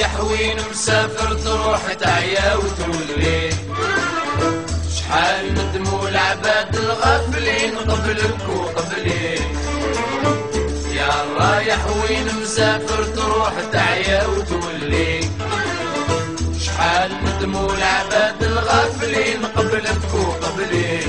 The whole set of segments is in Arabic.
رايح وين مسافر تروح تعيا وتولي، شحال ندموا العباد الغافلين قبلك وقبلي. يا رايح وين مسافر تروح تعيا وتولي، شحال ندموا العباد الغافلين قبلك وقبلي.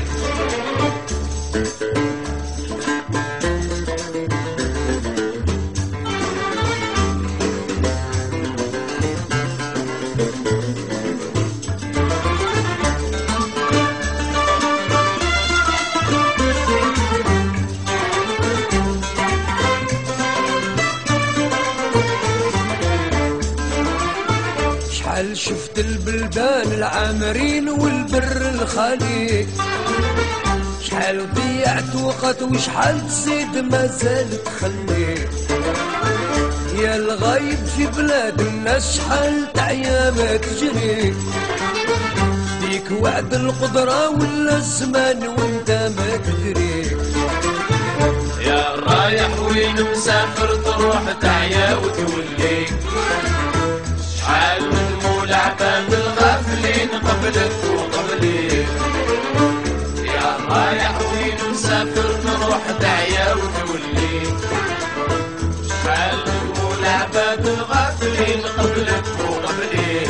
شحال شفت البلدان العامرين والبر الخالي، شحال ضيعت وقت وشحال تزيد مازال تخلي. يا الغايب في بلاد الناس شحال تعيا ما تجري، ليك وعد القدرة ولا الزمان وانت ما تدري. يا رايح وين مسافر تروح تعيا وتولي، شحال ندموا العباد الغافلين قبلك وقبلي. يا رايح وين مسافر تروح تعيا وتولي، شحال ندموا العباد الغافلين قبلك وقبلي.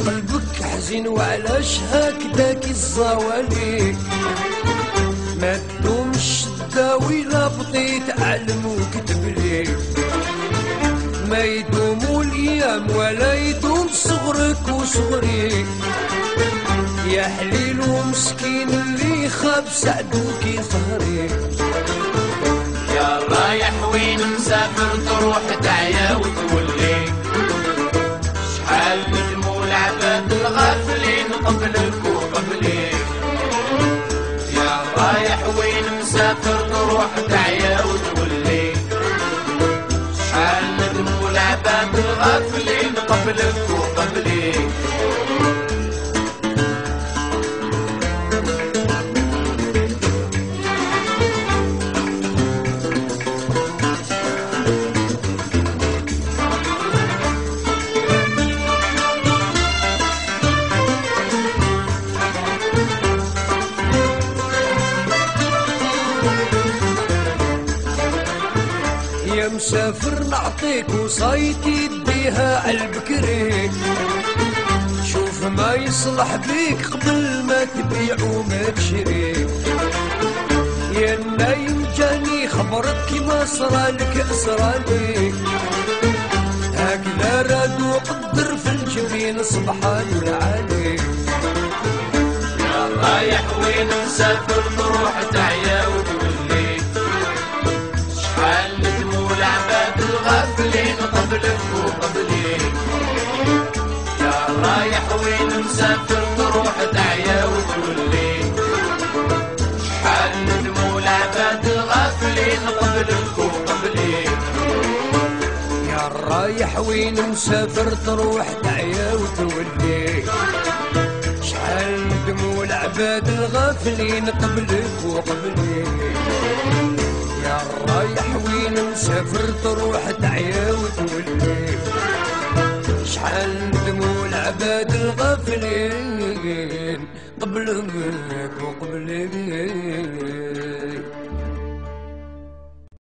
قلبك حزين وعلاش هكداك الزوالي، ما تدومش تداوي لا بطيت علم وكتب لي. ما يدوموا الايام ولا يدوم صغرك وصغري، يا حليل ومسكين اللي خاب سعدوك يظهري. يا رايح وين مسافر تروح تعيا وتولي، شحال ندموا العباد الغافلين قبلك وقبلي. يا رايح وين مسافر تروح تعيا وتولي، شحال ندموا العباد الغافلين قبلك وقبلي. يا مسافر نعطيك وصايتي يديها عالبكري، شوف ما يصلح بيك قبل ما تبيع وما تشري. يا النايم جاني خبرك كيما صرالك صرالي، هكذا رادو قدر في الجبين سبحان العالي. يا رايح وين مسافر تروح تعيا وتولي، شحال ندموا العباد الغافلين قبلك وقبلي. يا رايح وين مسافر تروح تعيا وتولي، شحال ندموا العباد الغافلين قبلك وقبلي. يا رايح وين مسافر تروح تعيا وتولي، شحال ندموا العباد الغافلين قبلك وقبلي. يا رايح وين مسافر تروح